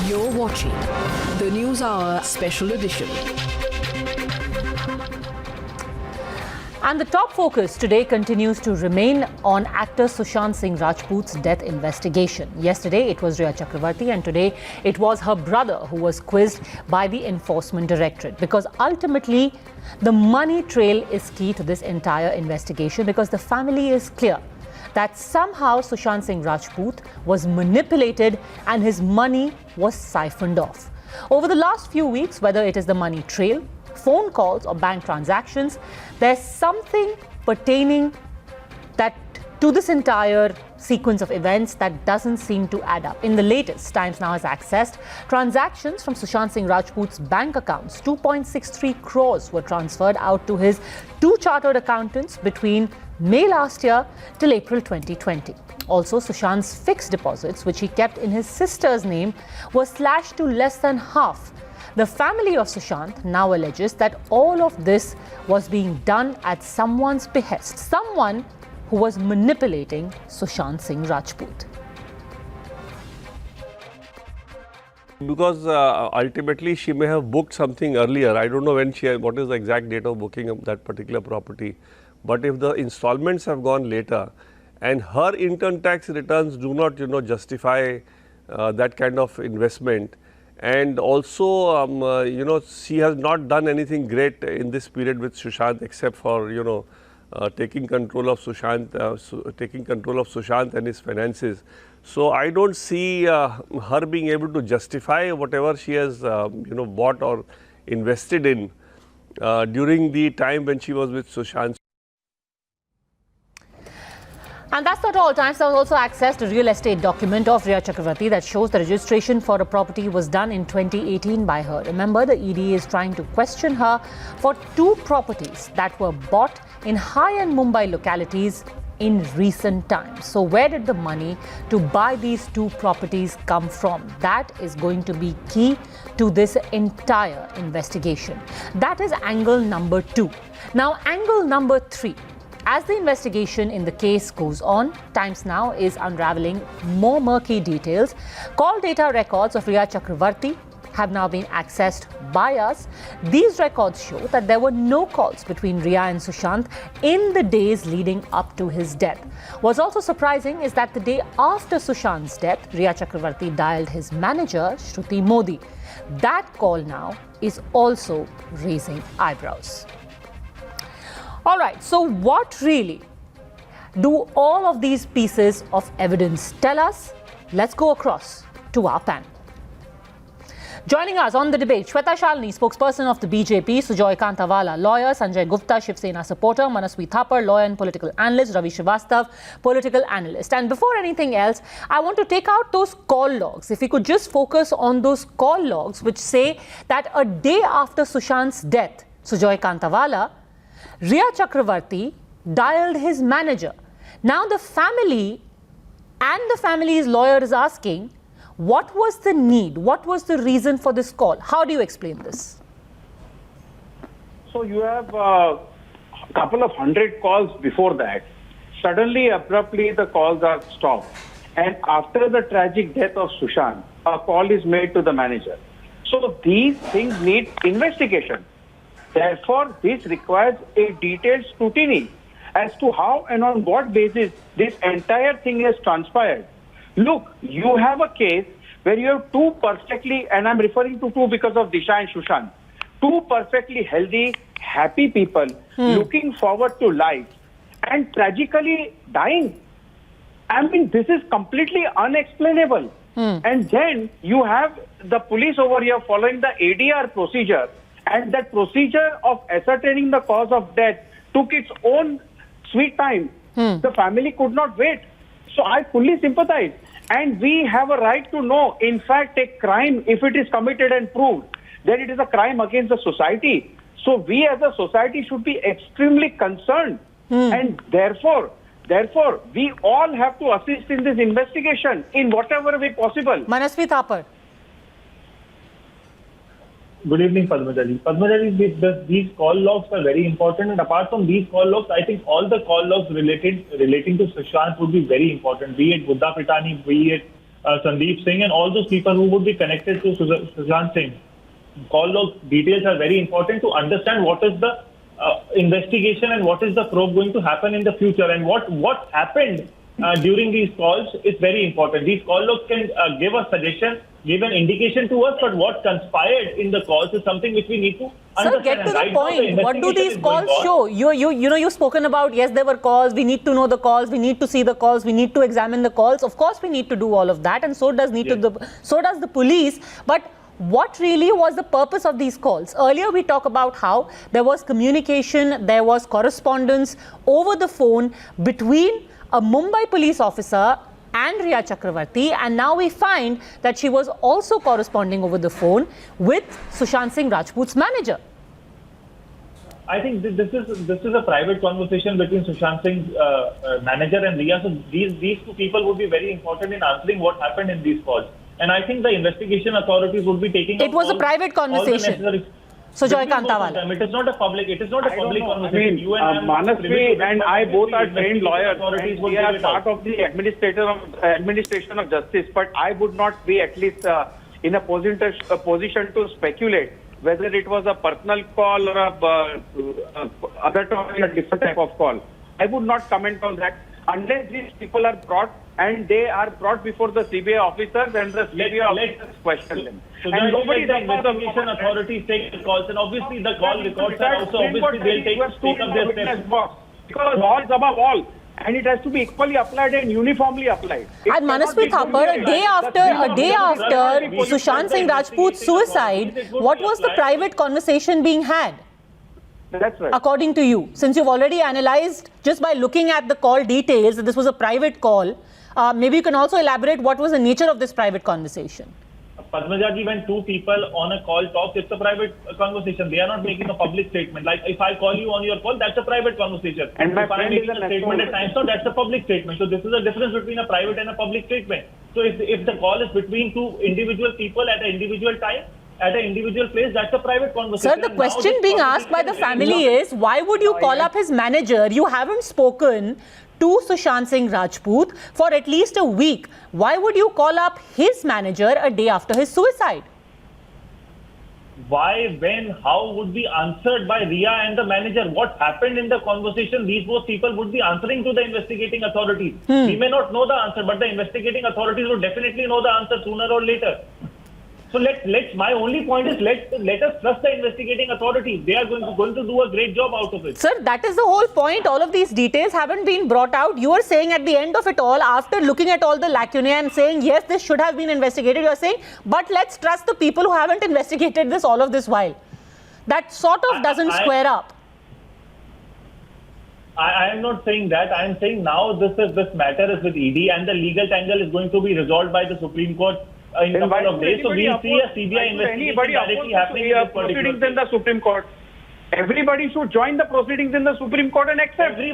You're watching the News Hour Special Edition. And the top focus today continues to remain on actor Sushant Singh Rajput's death investigation. Yesterday it was Rhea Chakravarti and today it was her brother who was quizzed by the Enforcement Directorate, because ultimately the money trail is key to this entire investigation, because the family is clear that somehow Sushant Singh Rajput was manipulated and his money was siphoned off. Over the last few weeks, whether it is the money trail, phone calls or bank transactions, there's something pertaining to this entire sequence of events that doesn't seem to add up. In the latest, Times Now has accessed transactions from Sushant Singh Rajput's bank accounts. 2.63 crores were transferred out to his two chartered accountants between May last year till April 2020. Also, Sushant's fixed deposits, which he kept in his sister's name, were slashed to less than half. The family of Sushant now alleges that all of this was being done at someone's behest, someone who was manipulating Sushant Singh Rajput. Because ultimately she may have booked something earlier. I don't know what is the exact date of booking of that particular property. But if the installments have gone later and her income tax returns do not, justify that kind of investment, and also, she has not done anything great in this period with Sushant except for, taking control of Sushant and his finances. So I don't see her being able to justify whatever she has, bought or invested in during the time when she was with Sushant. And that's not all. Times has also accessed a real estate document of Rhea Chakravarti that shows the registration for a property was done in 2018 by her. Remember, the ED is trying to question her for two properties that were bought in high-end Mumbai localities in recent times. So where did the money to buy these two properties come from? That is going to be key to this entire investigation. That is angle number 2. Now, angle number 3. As the investigation in the case goes on, Times Now is unraveling more murky details. Call data records of Rhea Chakravarti have now been accessed by us. These records show that there were no calls between Rhea and Sushant in the days leading up to his death. What's also surprising is that the day after Sushant's death, Rhea Chakravarti dialed his manager, Shruti Modi. That call now is also raising eyebrows. All right, so what really do all of these pieces of evidence tell us? Let's go across to our panel. Joining us on the debate, Shweta Shalini, spokesperson of the BJP, Sujoy Kantawala, lawyer, Sanjay Gupta, Shiv Sena supporter, Manasvi Thapar, lawyer and political analyst, Ravi Srivastav, political analyst. And before anything else, I want to take out those call logs. If we could just focus on those call logs which say that a day after Sushant's death, Sujoy Kantawala, Rhea Chakravarti dialed his manager. Now the family and the family's lawyer is asking, what was the need? What was the reason for this call? How do you explain this? So you have a couple of hundred calls before that. Suddenly, abruptly, the calls are stopped. And after the tragic death of Sushant, a call is made to the manager. So these things need investigation. Therefore, this requires a detailed scrutiny as to how and on what basis this entire thing has transpired. Look, you have a case where you have two perfectly, and I'm referring to two because of Disha and Sushant, two perfectly healthy, happy people looking forward to life and tragically dying. I mean, this is completely unexplainable. And then you have the police over here following the ADR procedure. And that procedure of ascertaining the cause of death took its own sweet time. The family could not wait. So I fully sympathize. And we have a right to know, in fact, a crime, if it is committed and proved, then it is a crime against the society. So we as a society should be extremely concerned. And therefore, we all have to assist in this investigation in whatever way possible. Manasvi Thapar. Good evening, Padmajali. Padmajali, these call logs are very important, and apart from these call logs, I think all the call logs relating to Sushant would be very important, be it Buddha Pitani, be it Sandeep Singh, and all those people who would be connected to Sushant Singh. Call log details are very important to understand what is the investigation and what is the probe going to happen in the future, and what happened during these calls is very important. These call logs can give a suggestion, give an indication to us, but what conspired in the calls is something which we need to understand. Sir, get to the Right now, point. What do these investigation is calls going on. show? You've spoken about, yes, there were calls. We need to know the calls. We need to see the calls. We need to examine the calls. Of course, we need to do all of that, and so does the police. But what really was the purpose of these calls? Earlier, we talked about how there was communication, there was correspondence over the phone between a Mumbai police officer and Riya Chakravarti, and now we find that she was also corresponding over the phone with Sushant Singh Rajput's manager. I think this is a private conversation between Sushant Singh's manager and Riya. So these two people would be very important in answering what happened in these calls. And I think the investigation authorities would be taking. It was a private conversation. Sujoy Kantawala. It is not a public. It is not a public conversation. I mean, Manasvi and I both are trained lawyers. And we are part of the administration of justice. But I would not be at least in a position to speculate whether it was a personal call or a different type of call. I would not comment on that unless these people are brought and they are brought before the CBI officers and the CBI officers question them. So and nobody the investigation authorities take the calls, and obviously the call records are also obviously they'll take up their steps. Because law is above all, and it has to be equally applied and uniformly applied. And Manasvi Thapar, a day after Sushant Singh Rajput's suicide, what was the private conversation being had? That's right. According to you, since you've already analyzed just by looking at the call details that this was a private call, maybe you can also elaborate what was the nature of this private conversation. Padmaja ji, when two people on a call talk, it's a private conversation. They are not making a public statement. Like if I call you on your call, that's a private conversation. And my if I'm friend making is a statement at times, so that's a public statement. So this is a difference between a private and a public statement. So if the call is between two individual people at an individual time, at an individual place, that's a private conversation. Sir, the question being asked by the family is, why would you call up his manager? You haven't spoken to Sushant Singh Rajput for at least a week. Why would you call up his manager a day after his suicide? Why, when, how would be answered by Riya and the manager. What happened in the conversation, these both people would be answering to the investigating authorities. We may not know the answer, but the investigating authorities would definitely know the answer sooner or later. So my only point is let us trust the investigating authorities. They are going to do a great job out of it. Sir, that is the whole point. All of these details haven't been brought out. You are saying at the end of it all, after looking at all the lacunae and saying, yes, this should have been investigated, you are saying, but let's trust the people who haven't investigated this all of this while. That sort of doesn't square up. I am not saying that. I am saying now this matter is with ED and the legal tangle is going to be resolved by the Supreme Court in a couple of days. So we see a CBI investigation directly happening in this proceedings in the Supreme Court. Everybody should join the proceedings in the Supreme Court and accept. Every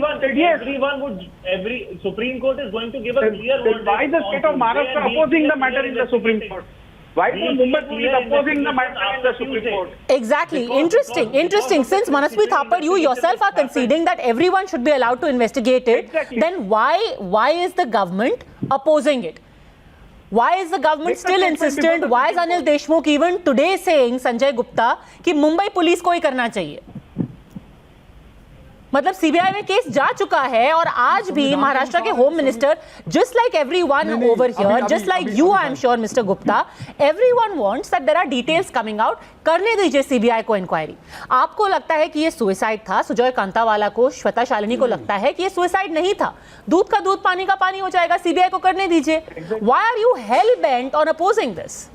Supreme Court is going to give a clear verdict. Why is the state of Maharashtra opposing the matter in the Supreme Court? Why is Mumbai police opposing the matter in the Supreme Court? Exactly. Interesting. Since Manasvi Thapar, you yourself are conceding that everyone should be allowed to investigate it, then why is the government opposing it? Why is the government still insistent? Why is Anil Deshmukh even today saying, Sanjay Gupta, कि Mumbai police को ही करना चाहिए? मतलब CBI में case जा चुका है और आज भी महाराष्ट्र के home minister, just like everyone over here, just like you, I am sure, Mr. Gupta, everyone wants that there are details coming out. करने दीजिए सीबीआई को इंक्वायरी. आपको लगता है कि ये सुसाइड था, सुजॉय कांतावाला को, श्वेता शालिनी को लगता है कि ये सुसाइड नहीं था. दूध का दूध, पानी का पानी हो जाएगा. सीबीआई को करने दीजिए. Why are you hell bent on opposing this?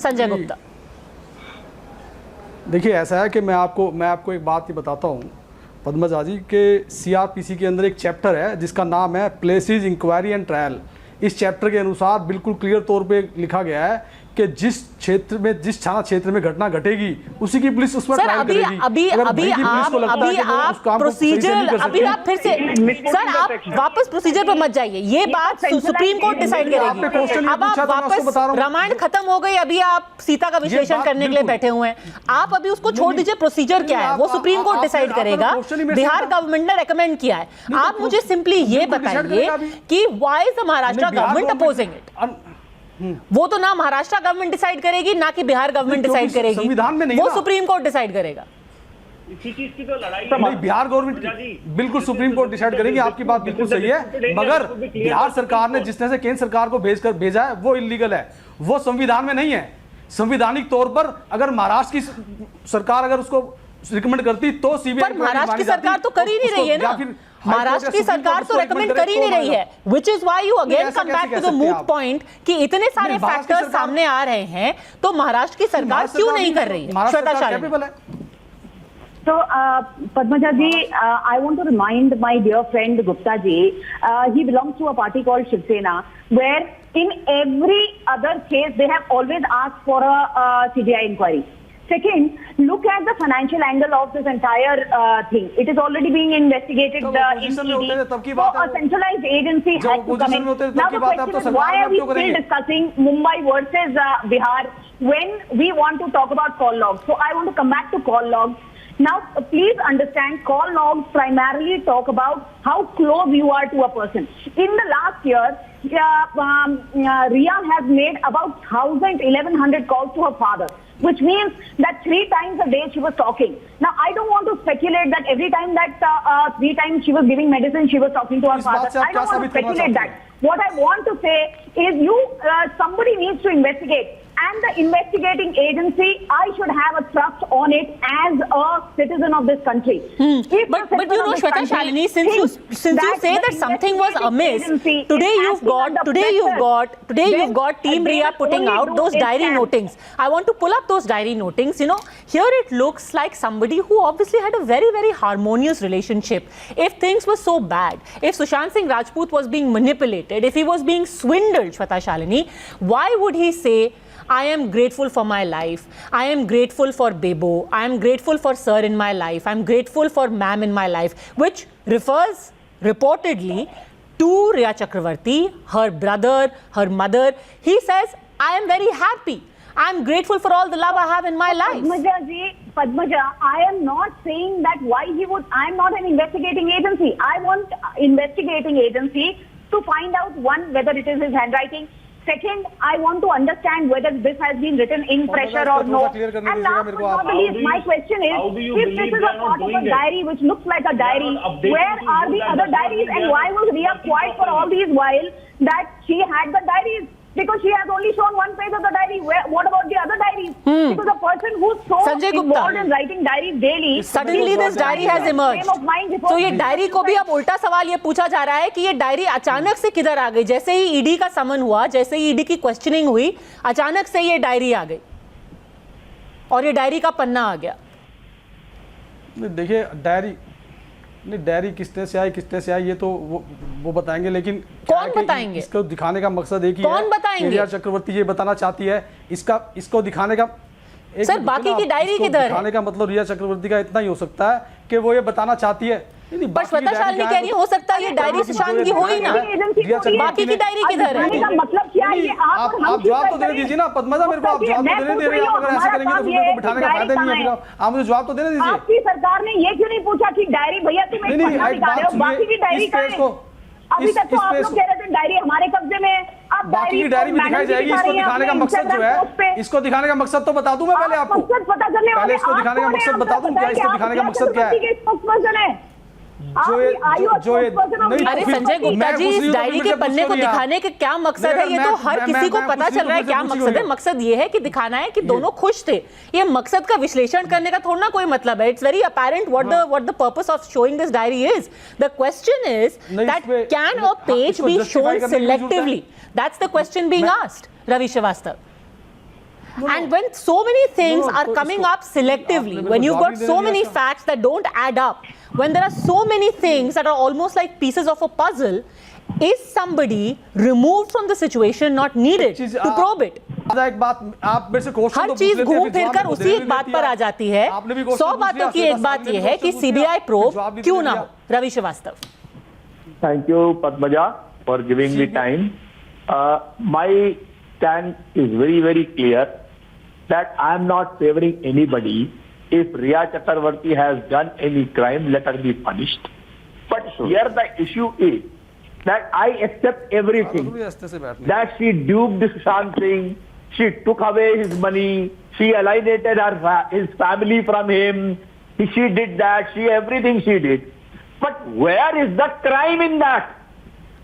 Sanjay Gupta. देखिए ऐसा है कि मैं आपको एक बात ही बताता हूँ पद्मजा जी के सीआरपीसी के अंदर एक चैप्टर है जिसका नाम है प्लेसेस इंक्वायरी एंड ट्रायल. इस चैप्टर के अनुसार बिल्कुल क्लियर तौर पे लिखा गया है कि जिस थाना क्षेत्र में घटना घटेगी उसी की पुलिस उस पर ट्रायल करेगी. अभी आप प्रोसीजर, अभी आप फिर से सर आप वापस प्रोसीजर पर मत जाइए. ये बात सुप्रीम कोर्ट डिसाइड करेगी. अब आप वापस, रामायण खत्म हो गई, अभी आप सीता का विश्लेषण करने के लिए बैठे हुए हैं. आप अभी उसको छोड़ दीजिए. प्रोसीजर क्या है वो सुप्रीम कोर्ट डिसाइड करेगा. बिहार गवर्नमेंट ने रेकमेंड किया है. आप मुझे सिंपली ये बताइए कि why is the Maharashtra government opposing it? वो तो ना महाराष्ट्र गवर्नमेंट डिसाइड करेगी, ना कि बिहार गवर्नमेंट क्योंकि डिसाइड करेगी, संविधान में नहीं वो ना। सुप्रीम कोर्ट डिसाइड करेगा। इसी चीज की तो लड़ाई नहीं, बिहार गवर्नमेंट बिल्कुल सुप्रीम कोर्ट डिसाइड करेगी, आपकी बात बिल्कुल सही है, मगर बिहार सरकार ने जिस तरह से केंद्र सरकार को भेजा है वो इलीगल है, वो संविधान में नहीं है। संविधानिक तौर पर अगर महाराष्ट्र की सरकार अगर उसको रिकमेंड करती तो सीबीआई, पर महाराष्ट्र की सरकार तो कर ही नहीं रही है ना, महाराष्ट्र की सरकार तो रेकमेंड कर ही नहीं रही है, which is why you again come back to the moot point कि इतने सारे फैक्टर्स सामने आ रहे हैं तो महाराष्ट्र की सरकार क्यों नहीं कर रही है? Shweta Shalini. So, Padmaja ji, I want to remind my dear friend Gupta ji, he belongs to a party called Shiv Sena, where in every other case they have always asked for a CBI inquiry. Second, look at the financial angle of this entire thing. It is already being investigated in ED. So a centralized agency has to come in. Now the question is, why are we still discussing Mumbai versus Bihar when we want to talk about call logs? So I want to come back to call logs. Now, please understand, call logs primarily talk about how close you are to a person. In the last year, Riya has made about 1,100 calls to her father, which means that 3 times a day she was talking. Now, I don't want to speculate that every time that 3 times she was giving medicine, she was talking to her father. I don't want to speculate that. What I want to say is somebody needs to investigate. And the investigating agency, I should have a trust on it as a citizen of this country. But you know, Shweta Shalini, since you say that something was amiss, today you've got Team Riya putting out those diary notings. I want to pull up those diary notings. You know, here it looks like somebody who obviously had a very, very harmonious relationship. If things were so bad, if Sushant Singh Rajput was being manipulated, if he was being swindled, Shweta Shalini, why would he say, I am grateful for my life, I am grateful for Bebo, I am grateful for Sir in my life, I am grateful for Ma'am in my life, which refers reportedly to Riya Chakravarti, her brother, her mother. He says, I am very happy, I am grateful for all the love I have in my life. Padmaja, I am not saying that why he would, I am not an investigating agency. I want investigating agency to find out, one, whether it is his handwriting. Second, I want to understand whether this has been written in pressure or no. And last but not the least, my question is, if this is a part of a diary which looks like a diary, where are the other diaries, and why was Riya quiet for all these while that she had the diaries? Because she has only shown one page of the diary. What about the other diaries? Because a person who's so involved in writing diaries daily, suddenly this diary has emerged. तो ये diary को भी अब उल्टा सवाल ये पूछा जा रहा है कि ये डायरी अचानक से किधर आ गई? जैसे ही ईडी का समन हुआ, जैसे ही ईडी की क्वेश्चनिंग हुई, अचानक से ये डायरी आ गई और ये डायरी का पन्ना आ गया। देखिए, डायरी किसने से आई ये तो वो बताएंगे, लेकिन कौन बताएंगे? इसको दिखाने का मकसद एक ही है। कौन बताएंगे? रिया चक्रवर्ती ये बताना चाहती है, इसको दिखाने का सर बाकी की डायरी किधर है? दिखाने का मतलब रिया चक्रवर्ती का इतना ही हो सकता है कि वो ये बताना चाहती है। पर श्वेता शालिनी कह रही हो सकता है ये डायरी सुशांत की हो ही ना, बाकी की डायरी किधर है? मतलब क्या है? आप जवाब तो देने दीजिए ना पद्मजा, मेरे को आप जवाब तो देने दे रहे हैं। आप अगर ऐसे करेंगे तो फिर मेरे को बिठाने का फायदा नहीं है। फिर आप मुझे जवाब तो देने दीजिए। आपकी सरकार ने ये क्यों नहीं पूछा कि डायरी भैया तुम एक पन्ना दिखा रहे हो, बाकी की डायरी कहाँ है? अभी तक तो आप लोग कह रहे थे डायरी हमारे कब्जे में, अब बाकी की डायरी भी दिखाई जाएगी। इसको दिखाने का मकसद जो है, इसको दिखाने का मकसद तो बता दूं मैं पहले आपको। पहले इसको दिखाने का मकसद बता दूं, क्या इसको दिखाने का मकसद क्या है? अरे संजय गुप्ता जी, इस डायरी के पन्ने को दिखाने के क्या मकसद है? ये तो हर किसी को पता चल रहा है क्या मकसद है। मकसद ये है कि दिखाना है कि दोनों खुश थे। ये मकसद का विश्लेषण करने का थोड़ा ना कोई मतलब है। It's very apparent what the purpose of showing this diary is. The question is that can a page be shown selectively? That's the question being asked, Ravi Srivastava. And when so many things are coming up selectively, when you've got so many facts that don't add up, when there are so many things that are almost like pieces of a puzzle, is somebody removed from the situation not needed to probe it? एक बात आप मेरे से question हर चीज घूम फिर कर उसी एक बात पर आ जाती है। 100 बातों की एक बात यह है कि सीबीआई प्रोब क्यों ना हो। Ravi Srivastava. Thank you, Padmaja, for giving me time. My stand is very, very clear that I am not favoring anybody. If Riya Chakravarti has done any crime, let her be punished. But here the issue is that I accept everything. That she duped Sushant Singh, she took away his money, she alienated his family from him, she did that, everything she did. But where is the crime in that?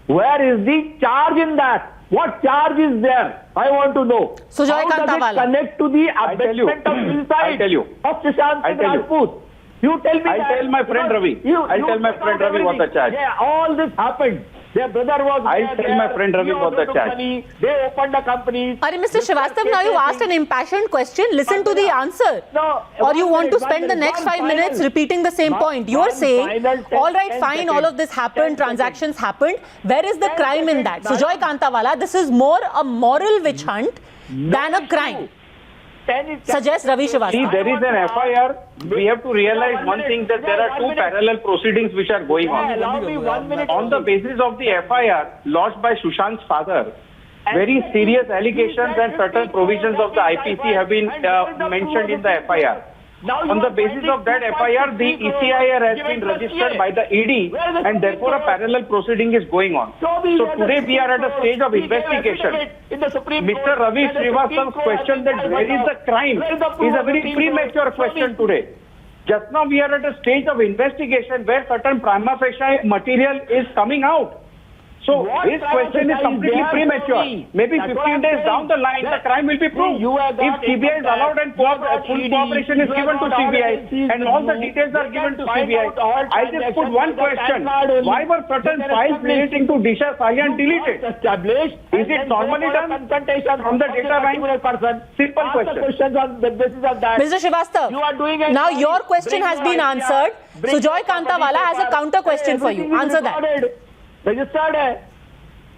Where is the charge in that? What charge is there? I want to know. Sujoy How does Kantawala. it connect to the abetment of suicide of Sushant Singh Rajput? You tell me. I'll tell my friend Ravi. I'll tell my friend Ravi what the charge. Yeah, all this happened. Their brother was I'll tell my friend Ravi what the charge. They opened the companies. Mr. Srivastav, now you asked an impassioned question. Listen to the answer. No, Or you want to spend the next 5 minutes repeating the same point. You're saying, all right, fine, all of this happened, transactions happened. Where is the crime in that? Sujoy Kantawala, this is more a moral witch hunt than a crime. Suggests Ravi See, Srivastav. there is an FIR. We have to realize one thing, that there are two parallel proceedings which are going on. Allow me 1 minute. On the basis of the FIR lodged by Sushant's father, very serious allegations and certain provisions of the IPC have been mentioned in the FIR. On the basis of that FIR, the ECIR has been registered by the ED, and therefore a parallel proceeding is going on. So today we are at a stage of investigation. Mr. Ravi Srivastav's question that where is the crime is a very premature question today. Just now we are at a stage of investigation where certain prima facie material is coming out. So his question is completely premature. Maybe 15 days down the line, the crime will be proved. If CBI is allowed and full cooperation is given to CBI and all the details are given to CBI, I just put one question. Why were certain files relating to Disha Salian deleted? Is it normally done from the data bank? Simple question. Mr. Srivastav, now your question has been answered. Sujoy Kantawala has a counter question for you. Answer that. Registered hai.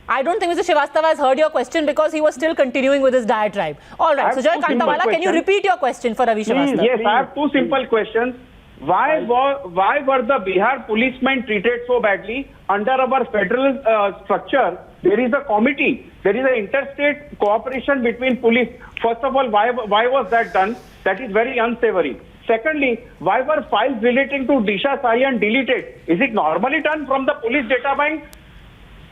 I don't think Mr. Srivastava has heard your question because he was still continuing with his diatribe. All right, Sujoy Kantawala, can you repeat your question for Ravi Srivastav? Yes, I have two simple questions. Why were the Bihar policemen treated so badly? Under our federal structure, there is a committee. There is an interstate cooperation between police. First of all, why was that done? That is very unsavory. Secondly, why were files relating to Disha Salian deleted? Is it normally done from the police data bank?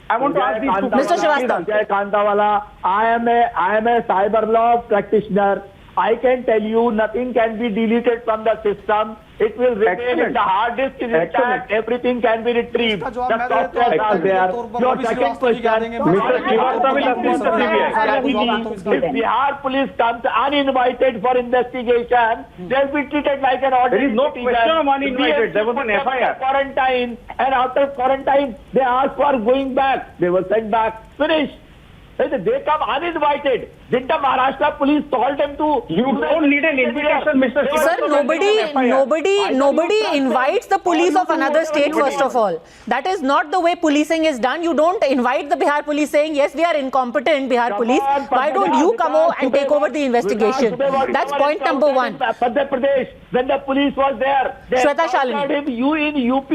I want to ask these two Mr. Srivastav. Jai Kantawala, I am a cyber law practitioner. I can tell you nothing can be deleted from the system. It will remain in the hard disk is intact. Everything can be retrieved. The software are there. Your second question, Mr. Srivastava will assist the CBI. If Bihar police comes uninvited for investigation, they'll be treated like an ordinary There is no citizen. question of uninvited. There was an FIR. Quarantine, and after quarantine, they asked for going back. They were sent back. Finished. They come uninvited. Did the Maharashtra police told them to? You don't need an invitation, Mr. Sir, nobody invites the police of another state, first of all. That is not the way policing is done. You don't invite the Bihar police saying, yes, we are incompetent, Bihar police. Why don't you come over and take over the investigation? That's point number one. Madhya Pradesh, when the police was there, they Shweta Shalini. him you in UP.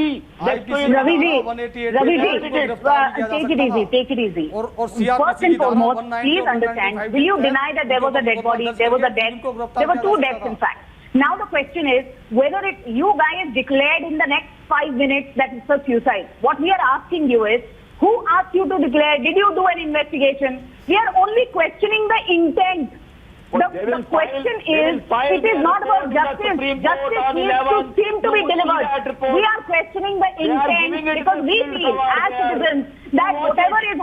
Take it easy. First and foremost, please understand, will you deny that there was a dead body, there was a death? There were two deaths, in fact. Now the question is whether you guys declared in the next 5 minutes that it's a suicide. What we are asking you is, who asked you to declare? Did you do an investigation? We are only questioning the intent. The question is, it is not about justice. Justice seems to be delivered. We are questioning the intent because we feel as citizens that whatever is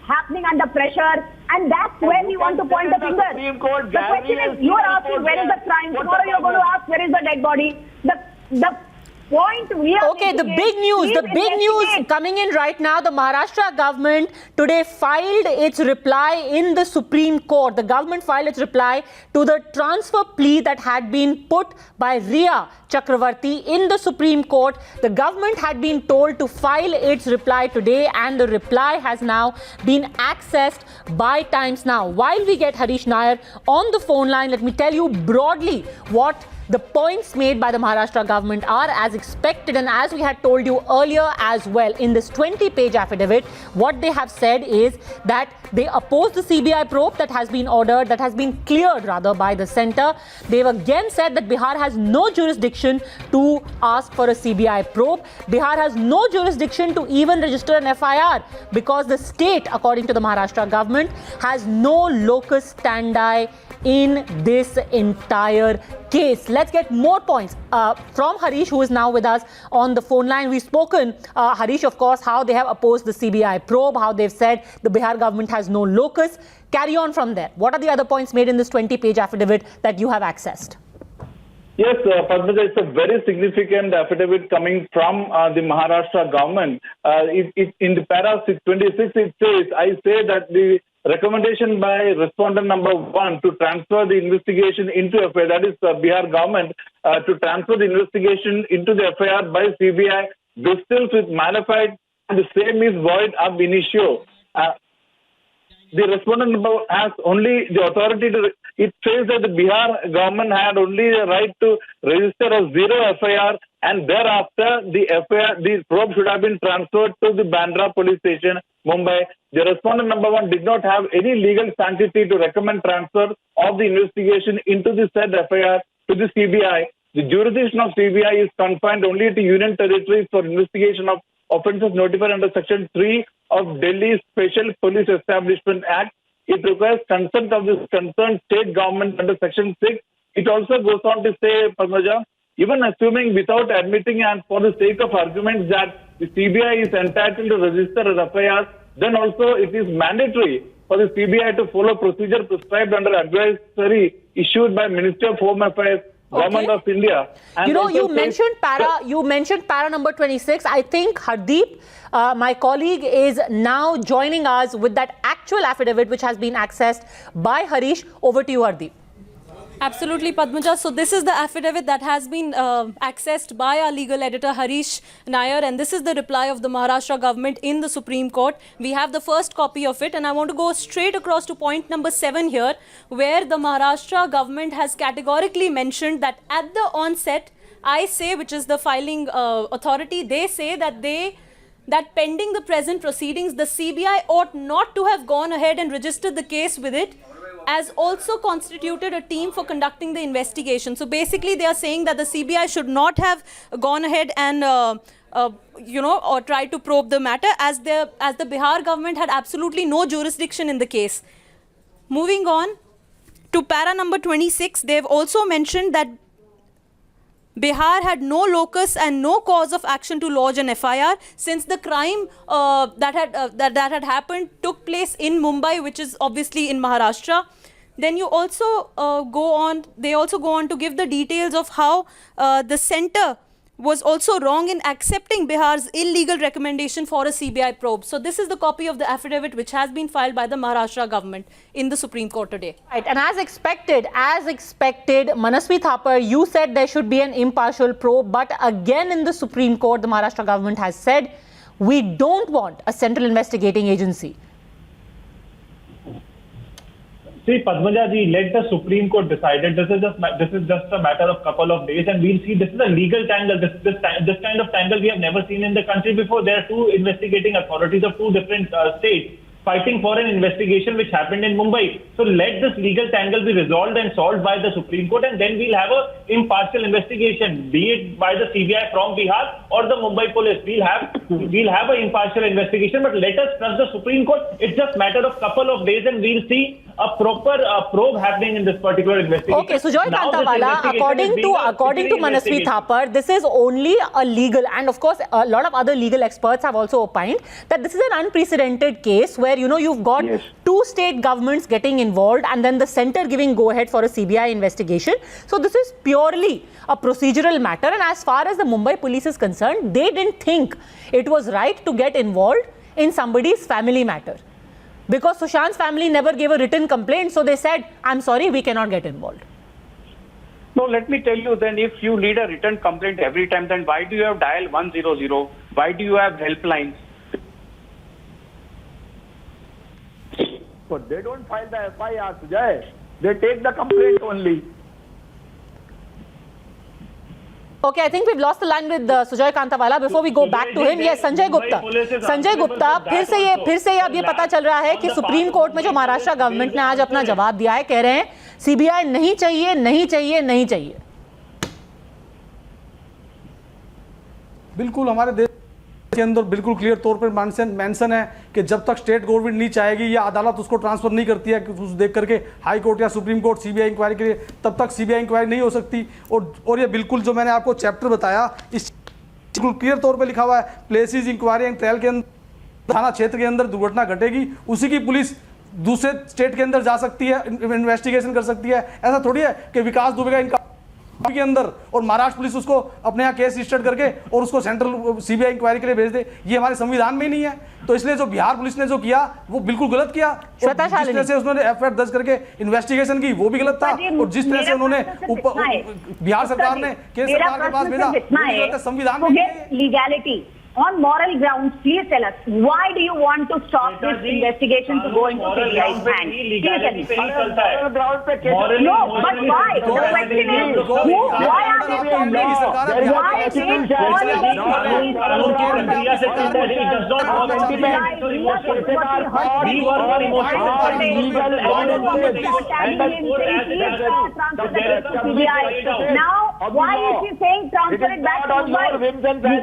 happening under pressure, and that's where we want to point the finger. The question is, you are asking where is the crime. Tomorrow you are going to ask where is the dead body. The point we are Okay, the big news coming in right now. The Maharashtra government today filed its reply in the Supreme Court. The government filed its reply to the transfer plea that had been put by Riya Chakravarti in the Supreme Court. The government had been told to file its reply today, and the reply has now been accessed by Times Now. While we get Harish Nair on the phone line, let me tell you broadly what The points made by the Maharashtra government are as expected, and as we had told you earlier as well, in this 20-page affidavit, what they have said is that they oppose the CBI probe that has been ordered, that has been cleared rather by the centre. They've again said that Bihar has no jurisdiction to ask for a CBI probe. Bihar has no jurisdiction to even register an FIR because the state, according to the Maharashtra government, has no locus standi in this entire case. Let's get more points from Harish, who is now with us on the phone line. We've spoken, Harish, of course, how they have opposed the CBI probe, how they've said the Bihar government has no locus. Carry on from there. What are the other points made in this 20-page affidavit that you have accessed? Yes, Padmaja, it's a very significant affidavit coming from the Maharashtra government. In the para 26, it says, I say that the recommendation by respondent number 1 to transfer the investigation into FIR, that is Bihar government, to transfer the investigation into the FIR by CBI, distils with malified, and the same is void ab initio. The respondent number has only the authority to, it says that the Bihar government had only the right to register a zero FIR, and thereafter the probe should have been transferred to the Bandra police station, Mumbai. The respondent number 1 did not have any legal sanctity to recommend transfer of the investigation into the said FIR to the CBI. The jurisdiction of CBI is confined only to Union territories for investigation of offences notified under Section 3 of Delhi Special Police Establishment Act. It requires consent of the concerned state government under Section 6. It also goes on to say, Padmaja, even assuming without admitting and for the sake of argument that the CBI is entitled to register a FIR, then also it is mandatory for the CBI to follow procedure prescribed under advisory issued by Ministry of Home Affairs, Government of India. And you mentioned para number 26. I think Hardeep, my colleague, is now joining us with that actual affidavit which has been accessed by Harish. Over to you, Hardeep. Absolutely, Padmaja. So this is the affidavit that has been accessed by our legal editor Harish Nair, and this is the reply of the Maharashtra government in the Supreme Court. We have the first copy of it, and I want to go straight across to point number 7 here, where the Maharashtra government has categorically mentioned that at the onset, I say, which is the filing authority, they say that that pending the present proceedings, the CBI ought not to have gone ahead and registered the case with it, as also constituted a team for conducting the investigation. So basically they are saying that the CBI should not have gone ahead and or tried to probe the matter, as the Bihar government had absolutely no jurisdiction in the case. Moving on to para number 26, they have also mentioned that Bihar had no locus and no cause of action to lodge an FIR since the crime that had happened took place in Mumbai, which is obviously in Maharashtra. Then you also they also go on to give the details of how the centre was also wrong in accepting Bihar's illegal recommendation for a CBI probe. So this is the copy of the affidavit which has been filed by the Maharashtra government in the Supreme Court today. Right, and as expected, Manasvi Thapar, you said there should be an impartial probe, but again in the Supreme Court, the Maharashtra government has said, we don't want a central investigating agency. See, Padmaja ji, let the Supreme Court decide it. This is just a matter of couple of days, and we'll see. This is a legal tangle. This kind of tangle we have never seen in the country before. There are two investigating authorities of two different states fighting for an investigation which happened in Mumbai. So let this legal tangle be resolved and solved by the Supreme Court, and then we'll have an impartial investigation, be it by the CBI from Bihar or the Mumbai police. We'll have an impartial investigation, but let us trust the Supreme Court. It's just a matter of couple of days, and we'll see a proper probe happening in this particular investigation. Okay, so Joy Kantawala, according to Manasvi Thapar, this is only a legal, and of course a lot of other legal experts have also opined that this is an unprecedented case where you've got two state governments getting involved and then the centre giving go ahead for a CBI investigation. So this is purely a procedural matter, and as far as the Mumbai police is concerned, they didn't think it was right to get involved in somebody's family matter. Because Sushant's family never gave a written complaint, so they said, I'm sorry, we cannot get involved. No, let me tell you then, if you need a written complaint every time, then why do you have dial 100? Why do you have helplines? But they don't file the FIR, Sujay. They take the complaint only. Okay, I think we've lost the line with Sujoy Kantawala. Before we go back to him, yes, Sanjay Gupta. Sanjay Gupta, फिर से अब ये पता चल रहा है कि supreme court में जो महाराष्ट्र गवर्नमेंट ने आज अपना जवाब दिया है, कह रहे हैं सीबीआई नहीं चाहिए, नहीं चाहिए, नहीं चाहिए. बिल्कुल हमारे देश के अंदर बिल्कुल क्लियर तौर पर मेंशन है कि जब तक स्टेट गवर्नमेंट नहीं चाहेगी या अदालत उसको ट्रांसफर नहीं करती है उस देख करके हाई कोर्ट या सुप्रीम कोर्ट सीबीआई इंक्वायरी के लिए, तब तक सीबीआई इंक्वायरी नहीं हो सकती. और ये बिल्कुल जो मैंने आपको चैप्टर बताया इस बिल्कुल क्लियर तौर पे लिखा हुआ है, प्लेसेस इंक्वायरी एंड ट्रायल के अंदर थाना क्षेत्र के अंदर दुर्घटना घटेगी उसी की पुलिस दूसरे स्टेट के अंदर जा सकती है, इन्वेस्टिगेशन कर सकती है. ऐसा थोड़ी है कि विकास दुबे का इनका के अंदर और महाराष्ट्र पुलिस उसको अपने यहाँ केस रजिस्टर करके और उसको सेंट्रल सीबीआई इंक्वायरी के लिए भेज दे. ये हमारे संविधान में ही नहीं है. तो इसलिए जो बिहार पुलिस ने जो किया वो बिल्कुल गलत किया. जिस तरह से उन्होंने एफआईआर दर्ज करके इन्वेस्टिगेशन की वो भी गलत था. और जिस तरह से उन्होंने बिहार सरकार ने केंद्र सरकार के पास भेजा वो भी गलत है. संविधान में legality on moral grounds, please tell us, why do you want to stop this investigation to go into CBI's hands? Please tell me. No, but why? The question is, why are they standing? Why is it now, why is he saying transfer it back to Mumbai?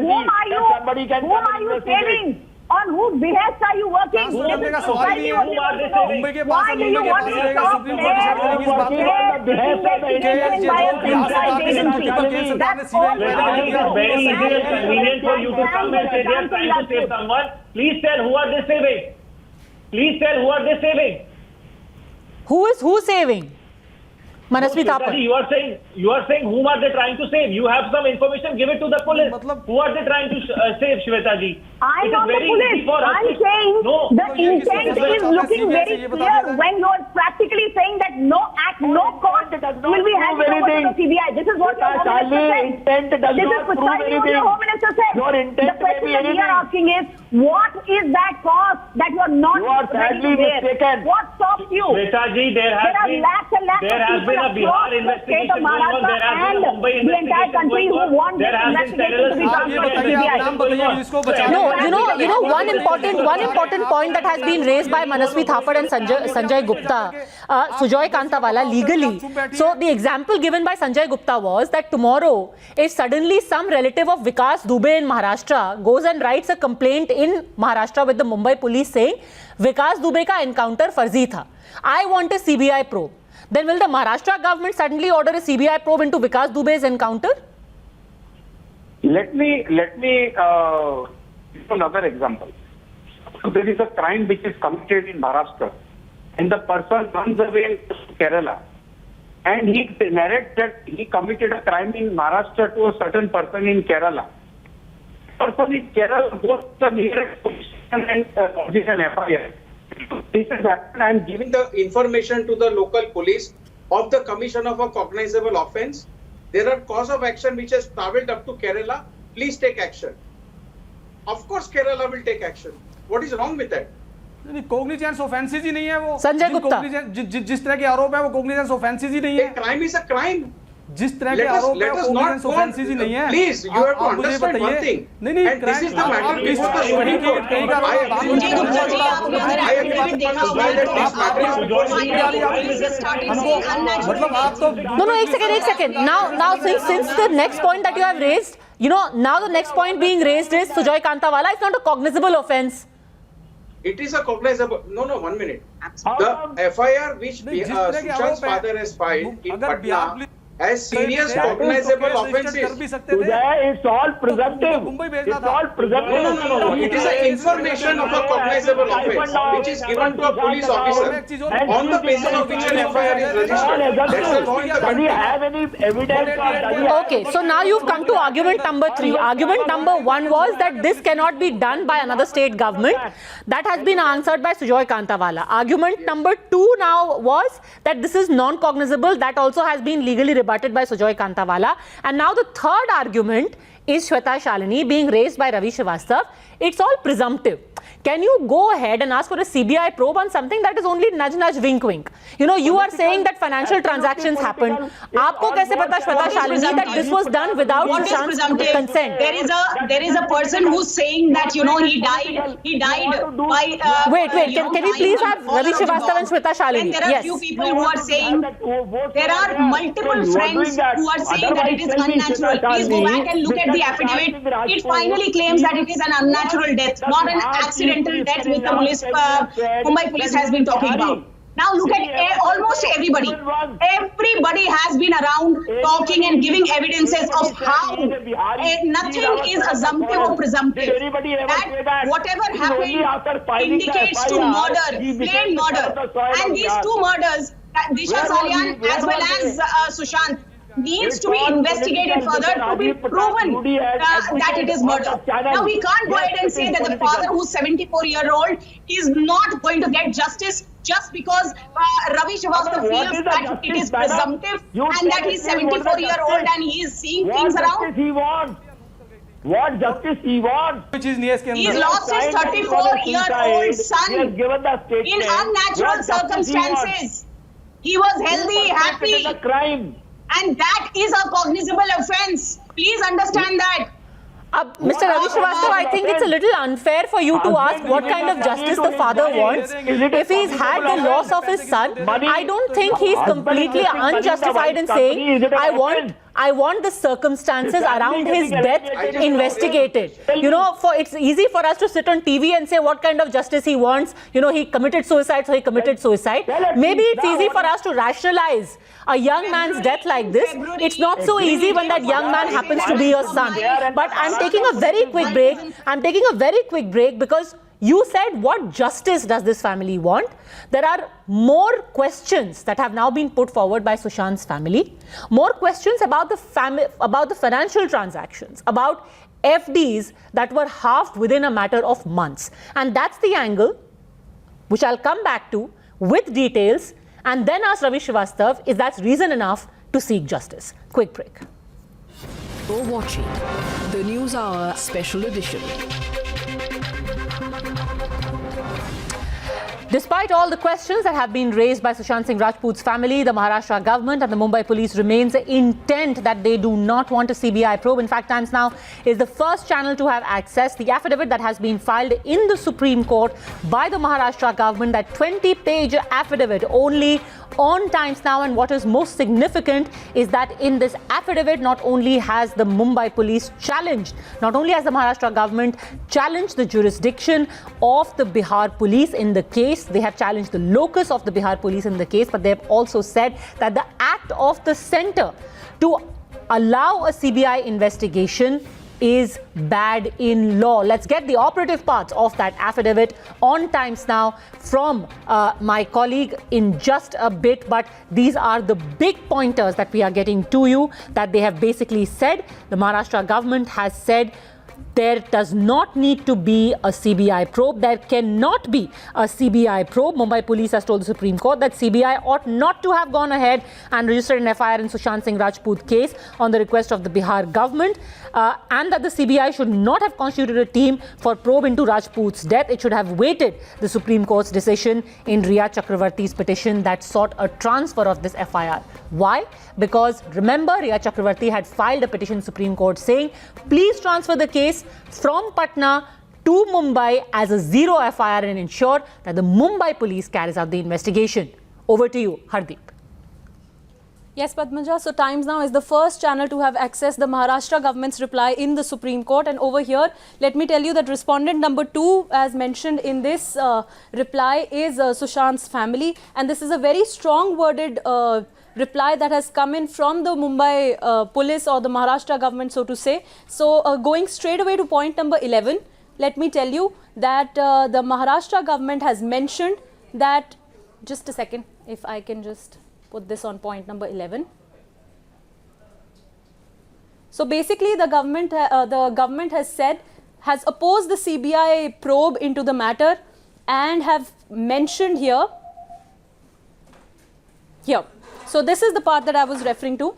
Whom are you? Whom are you saving? On whose behest are you working? Mumbai के पास Why do you want to stop Please tell who are they saving? Please tell who are they saving? Who saving? Manasvi Thapar. You are saying whom are they trying to save? You have some information, give it to the police. Who are they trying to save, Shweta ji? I'm not the police. I'm saying the intent is looking very clear when you are practically saying that no act, no court will be handed over to the CBI. This is what your Home Minister said. This is precisely what your Home Minister said. The question that we are asking is, what is that cause that you are not ready to bear? What stops you? Shweta ji, there has been a Bihar investigation going on. There has been a Mumbai investigation going on. There has been federal investigation. No, you know one important point that has been raised by Manasvi Thapar and Sanjay Gupta, Sujoy Kantawala legally. So the example given by Sanjay Gupta was that tomorrow, if suddenly some relative of Vikas Dubey in Maharashtra goes and writes a complaint in Maharashtra with the Mumbai police saying Vikas Dubey ka encounter farzi tha, I want a CBI probe. Then will the Maharashtra government suddenly order a CBI probe into Vikas Dubey's encounter? Let me give another example. So there is a crime which is committed in Maharashtra, and the person runs away to Kerala, and he narrates that he committed a crime in Maharashtra to a certain person in Kerala. The person in Kerala goes to the nearest police station and lodges an FIR. This has happened. I am giving the information to the local police of the commission of a cognizable offence. There are cause of action which has travelled up to Kerala. Please take action. Of course, Kerala will take action. What is wrong with that? Cognizance offences ही नहीं है वो. संजय गुप्ता, जिस तरह के आरोप है वो कॉग्निजेंस ऑफेंसेस ही नहीं है. Crime is a crime. जिस तरह के आरोप है वो कॉग्निजेंस ऑफेंसेस ही नहीं है. Please you have to understand one thing. नहीं and this is the matter before the Supreme Court. कहीं का मतलब आप तो no, एक second. Now since the next point that you have raised, now the next point being raised is Sujoy Kantawala is not a cognizable offence. It is a cognizable. No, 1 minute. The FIR which Sushant's father has filed in Patna as serious cognizable offences. It's all presumptive. It's all presumptive. No. It is an information of a cognizable offence which is given to a police officer on the basis of which an FIR is registered. That's the point. Does he have any evidence? Okay, so now you've come to argument number 3. Argument number 1 was that this cannot be done by another state government. That has been answered by Sujoy Kantawala. Argument number 2 now was that this is non-cognizable. That also has been legally rebutted by Sujoy Kantawala. And now the third argument is Shweta Shalini being raised by Ravi Srivastava. It's all presumptive. can you go ahead and ask for a CBI probe on something that is only nudge nudge wink wink? You know, you are saying that financial transactions happened. Aapko kaise pata, Shweta Shalini, that this was done without Sushant's consent? There is a person who's saying that, you know, he died by wait, can we please have Ravi Srivastava and Shweta Shalini? And there are few people who are saying, there are multiple friends who are saying that it is unnatural. Please go back and look at the affidavit. It finally claims that it is an unnatural death, not an accidental death which the police, Mumbai police has been talking about. Now look at almost everybody. Everybody has been around talking and giving evidences of how nothing is assumptive or presumptive. That whatever happened indicates to murder, plain murder. And these two murders, Disha Salian as well as Sushant, needs to be investigated further to be proven that it is murder. Now we can't go ahead and say that the father, who's 74-year-old, is not going to get justice just because Ravi Srivastava feels that it is presumptive and that he's 74-year-old and he is seeing things around. What justice he wants? He's lost his 34-year-old son in unnatural circumstances. He was healthy, happy. It is a crime. And that is a cognizable offence. Please understand that. Mr. Ravi Srivastava, I think it's a little unfair for you to ask what kind of justice the father wants. If he's had the loss of his son, I don't think he's completely unjustified in saying, I want the circumstances around his death investigated. You know, it's easy for us to sit on TV and say what kind of justice he wants. You know, he committed suicide, so he committed suicide. Maybe it's easy for us to rationalize a young man's death like this. It's not so easy when that young man happens to be your son. But I'm taking a very quick break. I'm taking a very quick break because you said, what justice does this family want? There are more questions that have now been put forward by Sushant's family. More questions about the financial transactions, about FDs that were halved within a matter of months. And that's the angle which I'll come back to with details and then ask Ravi Srivastava if that's reason enough to seek justice. Quick break. You're watching the News Hour Special Edition. Despite all the questions that have been raised by Sushant Singh Rajput's family, the Maharashtra government and the Mumbai police remains intent that they do not want a CBI probe. In fact, Times Now is the first channel to have accessed the affidavit that has been filed in the Supreme Court by the Maharashtra government, that 20-page affidavit only on Times Now. And what is most significant is that in this affidavit, not only has the Mumbai police challenged, not only has the Maharashtra government challenged the jurisdiction of the Bihar police in the case, they have challenged the locus of the Bihar police in the case, but they have also said that the act of the centre to allow a CBI investigation is bad in law. Let's get the operative parts of that affidavit on Times Now from my colleague in just a bit. But these are the big pointers that we are getting to you, that they have basically said. The Maharashtra government has said there does not need to be a CBI probe. There cannot be a CBI probe. Mumbai police has told the Supreme Court that CBI ought not to have gone ahead and registered an FIR in Sushant Singh Rajput case on the request of the Bihar government, and that the CBI should not have constituted a team for probe into Rajput's death. It should have waited the Supreme Court's decision in Riya Chakravarti's petition that sought a transfer of this FIR. Why? Because remember, Riya Chakravarti had filed a petition in Supreme Court saying, please transfer the case from Patna to Mumbai as a zero FIR and ensure that the Mumbai police carries out the investigation. Over to you, Hardeep. Yes, Padmaja. So Times Now is the first channel to have accessed the Maharashtra government's reply in the Supreme Court. And over here, let me tell you that respondent number 2, as mentioned in this reply, is Sushant's family. And this is a very strong worded reply that has come in from the Mumbai police or the Maharashtra government, so to say. So going straight away to point number 11, let me tell you that the Maharashtra government has mentioned that, just a second, if I can just put this on point number 11. So basically the government has said, has opposed the CBI probe into the matter and have mentioned here. So this is the part that I was referring to.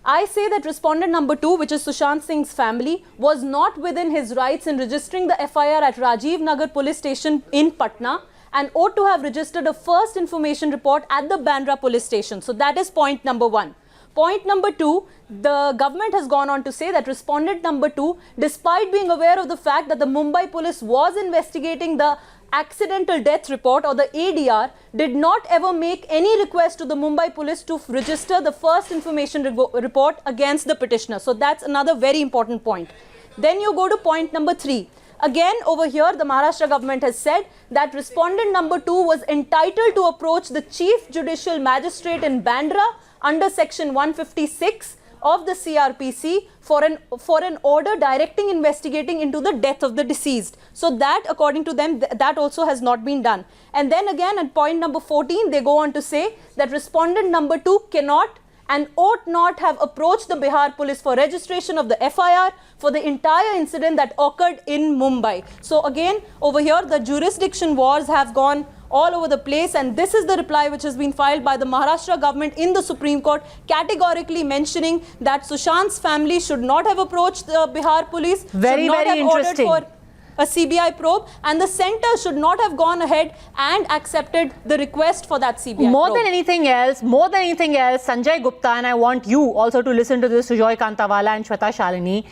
I say that respondent number 2, which is Sushant Singh's family, was not within his rights in registering the FIR at Rajiv Nagar police station in Patna and ought to have registered a first information report at the Bandra police station. So that is point number 1. Point number 2, the government has gone on to say that respondent number 2, despite being aware of the fact that the Mumbai police was investigating the accidental death report or the ADR, did not ever make any request to the Mumbai police to register the first information report against the petitioner. So that's another very important point. Then you go to point number 3. Again, over here, the Maharashtra government has said that respondent number 2 was entitled to approach the Chief Judicial Magistrate in Bandra under section 156 of the CRPC for an order directing investigating into the death of the deceased. So that, according to them, that also has not been done. And then again, at point number 14, they go on to say that respondent number 2 cannot and ought not have approached the Bihar police for registration of the FIR for the entire incident that occurred in Mumbai. So again, over here, the jurisdiction wars have gone all over the place, and this is the reply which has been filed by the Maharashtra government in the Supreme Court, categorically mentioning that Sushant's family should not have approached the Bihar police, very interesting. Ordered for a CBI probe, and the centre should not have gone ahead and accepted the request for that CBI probe. More than anything else, Sanjay Gupta, and I want you also to listen to this, Sujoy Kantawala and Shweta Shalini,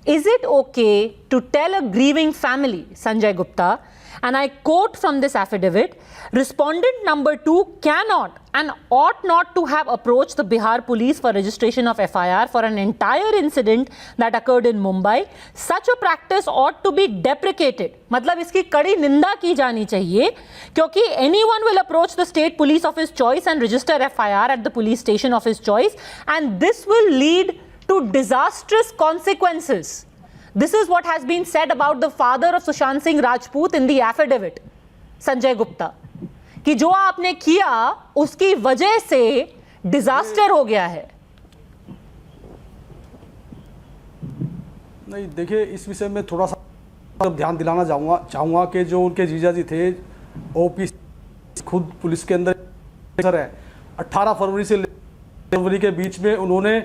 is it okay to tell a grieving family, Sanjay Gupta, and I quote from this affidavit, respondent number 2 cannot and ought not to have approached the Bihar police for registration of FIR for an entire incident that occurred in Mumbai. Such a practice ought to be deprecated. मतलब इसकी कड़ी निंदा की जानी चाहिए, क्योंकि anyone will approach the state police of his choice and register FIR at the police station of his choice, and this will lead to disastrous consequences. This is what has been said about the father of Sushant Singh Rajput in the affidavit, Sanjay Gupta, कि जो आपने किया उसकी वजह से disaster हो गया है. नहीं, देखिए, इस विषय में थोड़ा सा ध्यान दिलाना चाहूँगा कि जो उनके जीजा जी थे, ओपी खुद पुलिस के अंदर है, 18 फरवरी से फरवरी के बीच में उन्होंने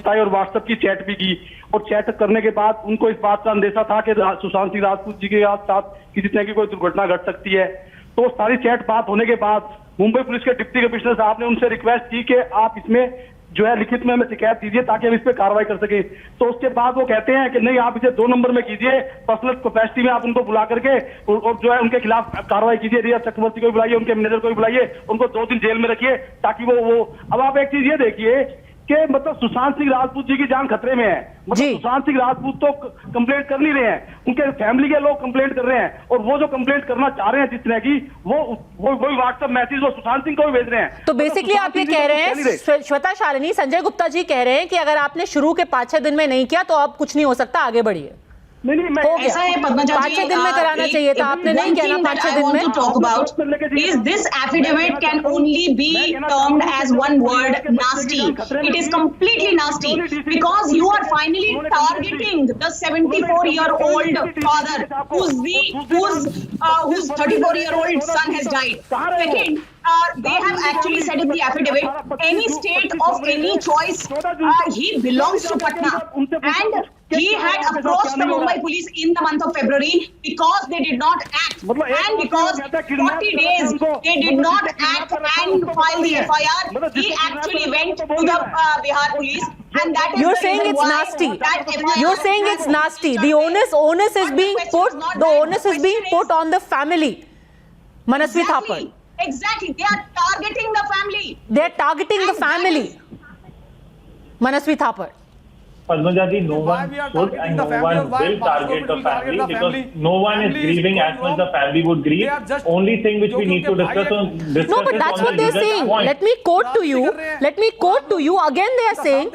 और व्हाट्सएप की चैट भी की, और चैट करने के बाद उनको इस बात का अंदेशा था कि सुशांत सिंह राजपूत जी के साथ किसी तरह की कोई दुर्घटना घट सकती है. तो सारी चैट बात होने के बाद मुंबई पुलिस के डिप्टी कमिश्नर साहब ने उनसे रिक्वेस्ट की कि आप इसमें जो है लिखित में हमें शिकायत दीजिए ताकि हम इस पर कार्रवाई कर सके. तो उसके बाद वो कहते हैं कि नहीं, आप इसे 2 नंबर में कीजिए, पर्सनल कैपेसिटी में आप उनको बुला करके और जो है उनके खिलाफ कार्रवाई कीजिए, रिया चक्रवर्ती को भी बुलाइए, उनके मैनेजर को भी बुलाइए, उनको 2 दिन जेल में रखिए ताकि वो अब आप एक चीज ये देखिए कि मतलब सुशांत सिंह राजपूत जी की जान खतरे में है. मतलब सुशांत सिंह राजपूत तो कंप्लेंट कर नहीं रहे हैं, उनके फैमिली के लोग कंप्लेंट कर रहे हैं, और वो जो कंप्लेंट करना चाह रहे हैं जिस तरह की वो व्हाट्सएप मैसेज वो सुशांत सिंह को भी भेज रहे हैं. तो बेसिकली आप ये कह रहे हैं, श्वेता शालिनी, संजय गुप्ता जी कह रहे हैं कि अगर आपने शुरू के 5-6 दिन में नहीं किया तो अब कुछ नहीं हो सकता, आगे बढ़िए. ऐसा है पद्मजा जी, 5-6 दिन में कराना चाहिए था, आपने नहीं किया ना 5-6 दिन में. Talk about is this affidavit can only be termed as one word, nasty. It is completely nasty because you are finally targeting the 74-year-old father whose 34-year-old son has died. Second, they have actually said in the affidavit, any state of any choice, he belongs to Patna, and he had approached the Mumbai police in the month of February because they did not act, and because 40 days they did not act and file the FIR, he actually went to the Bihar police. And that is You're saying it's nasty. You're saying it's nasty. The onus is being put. The onus is being put on the family. Manasvi Thapar. Exactly. They are targeting the family. They are targeting the family. Manasvi Thapar. Padmaja ji, no one should and no one will target the family because no one is grieving as much the family would grieve. Only thing which we need to discuss on this. No, but that's what they're saying. Let me quote to you. Let me quote to you. Again, they are saying,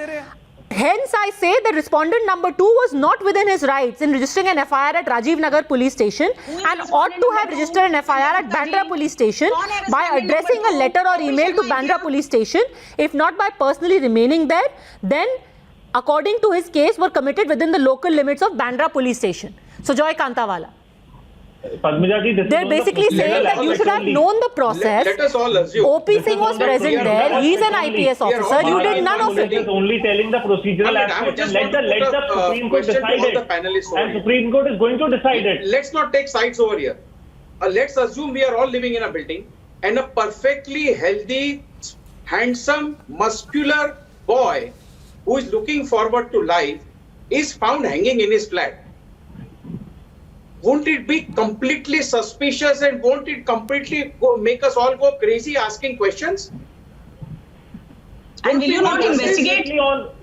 hence I say that respondent number 2 was not within his rights in registering an FIR at Rajiv Nagar police station and ought to have registered an FIR at Bandra police station by addressing a letter or email to Bandra police station. If not by personally remaining there, then according to his case were committed within the local limits of Bandra police station. So Joy Kantawala. Padmaja ji, this They're is on the basically saying that you should have known the process. Let us all assume. OP Singh was present there. He's an IPS officer. You did none of Just it. only telling the procedural I would aspect. just Let the Supreme Court question to decide all the it. panelists over And here. Supreme Court is going to decide it. Let's not take sides over here. Let's assume we are all living in a building and a perfectly healthy, handsome, muscular boy who is looking forward to life is found hanging in his flat. Won't it be completely suspicious and won't it completely make us all go crazy asking questions? And will you not investigate?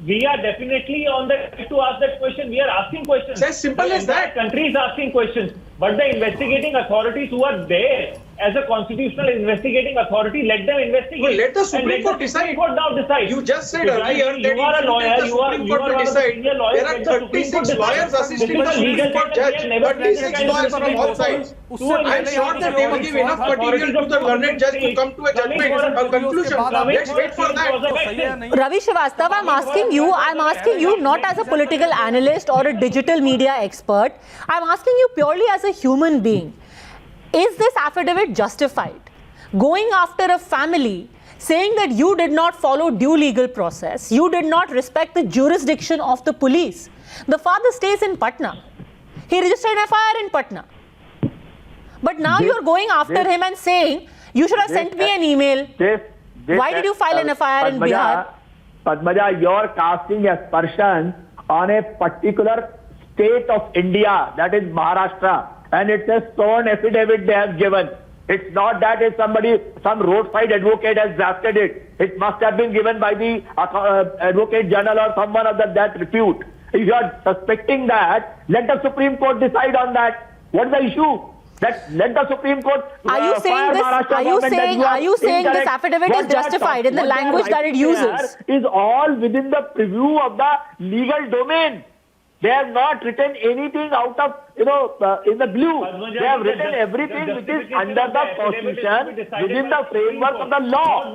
We are definitely on the right to ask that question. We are asking questions. It's as simple as that. The country is asking questions. But the investigating authorities who are there as a constitutional investigating authority, let them investigate. Well, let the Supreme Court Let the decide. Supreme Court now decide. You just said Because earlier that you are a lawyer, the Supreme Court will decide. There are 36 lawyers assisting the Supreme Court judge, 36 lawyers from all sides. I'm sure that they will give enough material to the learned judge to come to a judgment, a conclusion. Let's wait for that. Ravi Srivastava, I'm asking you not as a political analyst or a digital media expert. I'm asking you purely as a human being. Is this affidavit justified? Going after a family, saying that you did not follow due legal process, you did not respect the jurisdiction of the police. The father stays in Patna. He registered an FIR in Patna. But now you're going after him and saying, you should have sent me an email. Why did you file an FIR in Bihar? Padmaja, you're casting aspersions on a particular state of India, that is Maharashtra, and it's a sworn affidavit they have given. It's not that if some roadside advocate has drafted it. It must have been given by the Advocate General or someone of that repute. If you are suspecting that, let the Supreme Court decide on that. What's the issue? Let the Supreme Court. Are you saying this affidavit is justified in the language that it uses? Is all within the preview of the legal domain. They have not written anything out of, in the blue. They have written everything which is under the Constitution, within the framework of the law.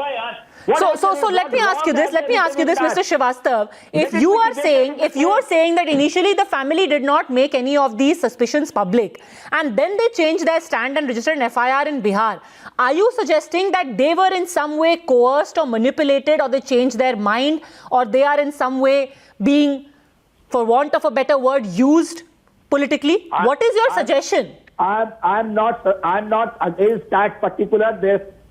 So let me ask you this, Mr. Srivastava. If you are saying that initially the family did not make any of these suspicions public, and then they changed their stand and registered an FIR in Bihar, are you suggesting that they were in some way coerced or manipulated, or they changed their mind, or they are in some way being, for want of a better word, used politically? What is your suggestion? I'm not against that particular.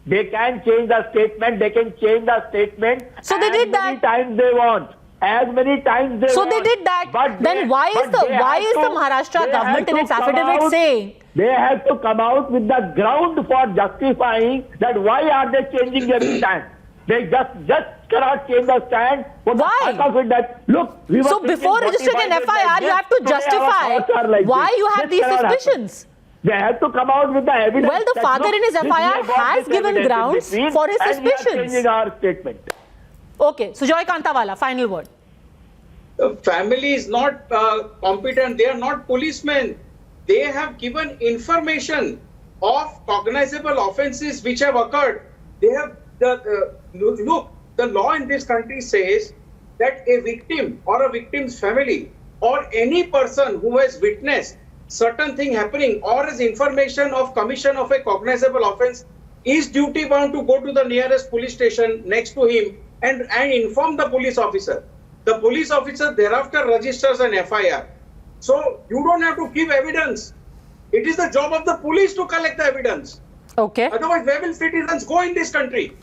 They can change the statement. They can change the statement. So they did that. As many times they want. As many times they want. So they did that. But then why is the Maharashtra government in its affidavit saying? They have to come out with the ground for justifying that why are they changing their stand. They just cannot change the stand. Why? So before registering an FIR, you have to justify why you have these suspicions. They have to come out with the evidence. Well, the father in his FIR has given grounds for his suspicions. Changing our statement. Okay, Sujoy Kantawala, final word. The family is not competent. They are not policemen. They have given information of cognizable offences which have occurred. They have look. The law in this country says that a victim or a victim's family or any person who has witnessed certain thing happening or has information of commission of a cognizable offence is duty bound to go to the nearest police station next to him and inform the police officer. The police officer thereafter registers an FIR. So you don't have to give evidence. It is the job of the police to collect the evidence. Okay. Otherwise, where will citizens go in this country?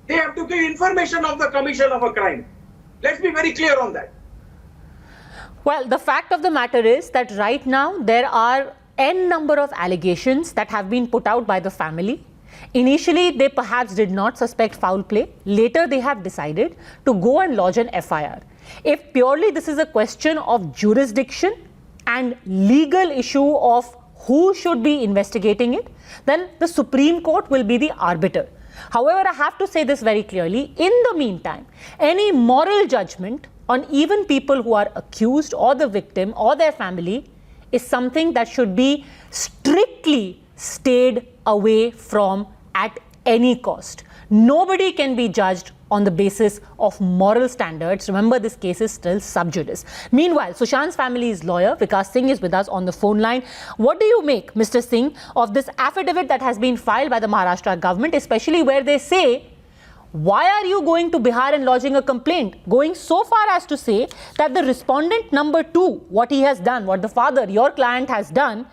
They have to give information of the commission of a crime. Let's be very clear on that. Well, the fact of the matter is that right now there are n number of allegations that have been put out by the family. Initially, they perhaps did not suspect foul play. Later, they have decided to go and lodge an FIR. If purely this is a question of jurisdiction and legal issue of who should be investigating it, then the Supreme Court will be the arbiter. However, I have to say this very clearly. In the meantime, any moral judgment on even people who are accused or the victim or their family is something that should be strictly stayed away from at any cost. Nobody can be judged on the basis of moral standards. Remember, this case is still sub judice. Meanwhile, Sushant's family's lawyer, Vikas Singh, is with us on the phone line. What do you make, Mr. Singh, of this affidavit that has been filed by the Maharashtra government, especially where they say, why are you going to Bihar and lodging a complaint? Going so far as to say that the respondent number 2, what he has done, what the father, your client has done,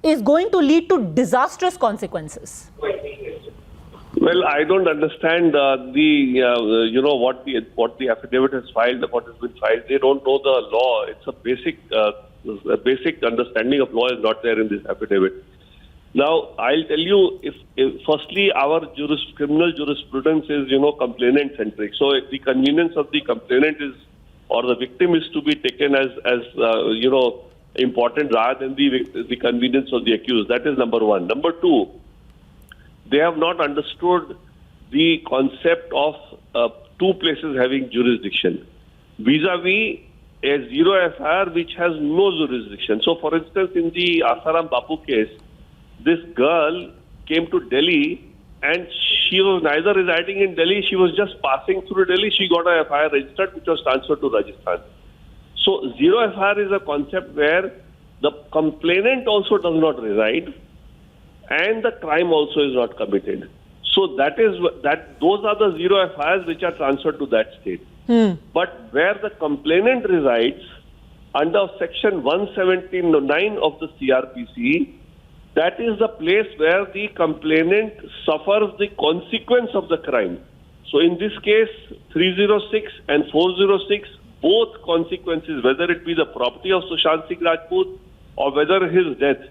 is going to lead to disastrous consequences. Well, I don't understand what the affidavit has filed, what has been filed. They don't know the law. It's a basic understanding of law is not there in this affidavit. Now, I'll tell you, if firstly, our criminal jurisprudence is, complainant centric. So the convenience of the complainant or the victim is to be taken as important rather than the convenience of the accused. That is number one. Number two, they have not understood the concept of two places having jurisdiction vis-a-vis a zero FIR which has no jurisdiction. So, for instance, in the Asaram Bapu case, this girl came to Delhi and she was neither residing in Delhi, she was just passing through Delhi. She got a FIR registered which was transferred to Rajasthan. So, zero FIR is a concept where the complainant also does not reside and the crime also is not committed. So those are the zero FIRs which are transferred to that state. But where the complainant resides under section 179 of the CRPC, that is the place where the complainant suffers the consequence of the crime. So in this case, 306 and 406, both consequences, whether it be the property of Sushant Singh Rajput or whether his death,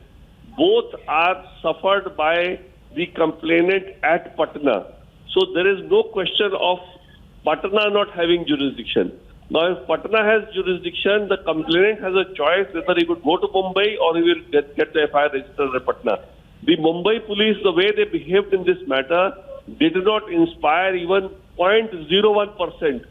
both are suffered by the complainant at Patna. So there is no question of Patna not having jurisdiction. Now, if Patna has jurisdiction, the complainant has a choice whether he could go to Mumbai or he will get the FIR registered at Patna. The Mumbai police, the way they behaved in this matter, did not inspire even 0.01% in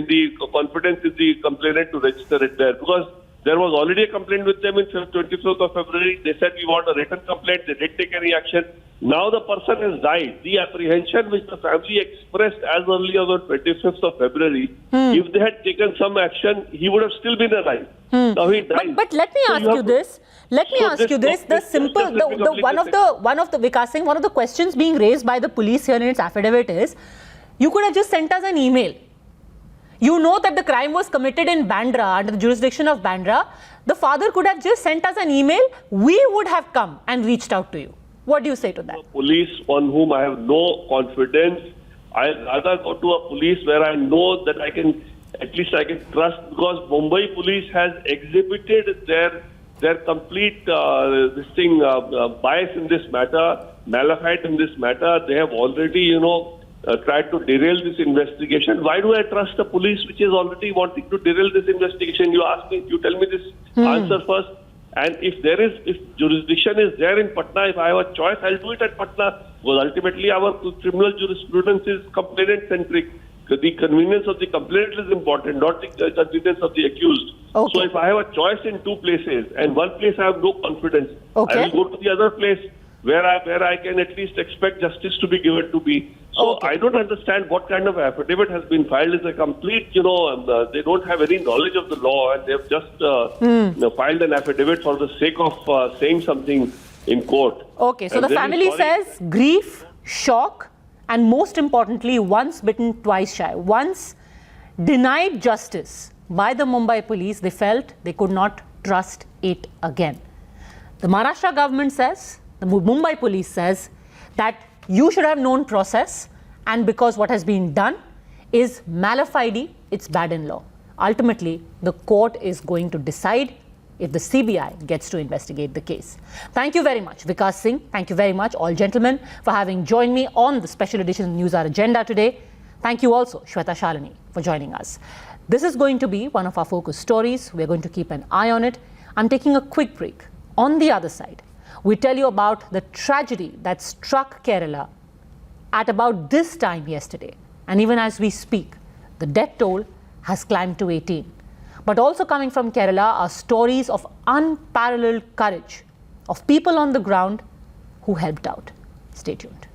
the confidence in the complainant to register it there, because there was already a complaint with them in 25th of February. They said we want a written complaint. They didn't take any action. Now the person has died. The apprehension which the family expressed as early as on 25th of February, if they had taken some action, he would have still been alive. Now he died. But let me ask you this. Let me ask you this. The one of the Vikas Singh, one of the questions being raised by the police here in its affidavit is, you could have just sent us an email. You know that the crime was committed in Bandra, under the jurisdiction of Bandra. The father could have just sent us an email. We would have come and reached out to you. What do you say to that? Police on whom I have no confidence. I'd rather go to a police where I know that I can trust, because Mumbai police has exhibited their complete bias in this matter, malafide in this matter. They have already, tried to derail this investigation. Why do I trust the police which is already wanting to derail this investigation? You ask me, you tell me this answer first. And if jurisdiction is there in Patna, if I have a choice, I'll do it at Patna. Because ultimately our criminal jurisprudence is complainant-centric. The convenience of the complainant is important, not the convenience of the accused. Okay. So if I have a choice in two places, and one place I have no confidence, I will go to the other place where I can at least expect justice to be given to me. So I don't understand what kind of affidavit has been filed. It's a complete, they don't have any knowledge of the law, and they've just filed an affidavit for the sake of saying something in court. Okay, so the family says grief, shock, and most importantly, once bitten, twice shy. Once denied justice by the Mumbai police, they felt they could not trust it again. The Maharashtra government says, the Mumbai police says that you should have known process, and because what has been done is malafide, it's bad in law. Ultimately, the court is going to decide if the CBI gets to investigate the case. Thank you very much, Vikas Singh. Thank you very much, all gentlemen, for having joined me on the special edition News Hour Agenda today. Thank you also, Shweta Shalini, for joining us. This is going to be one of our focus stories. We're going to keep an eye on it. I'm taking a quick break. On the other side, we tell you about the tragedy that struck Kerala at about this time yesterday. And even as we speak, the death toll has climbed to 18. But also coming from Kerala are stories of unparalleled courage of people on the ground who helped out. Stay tuned.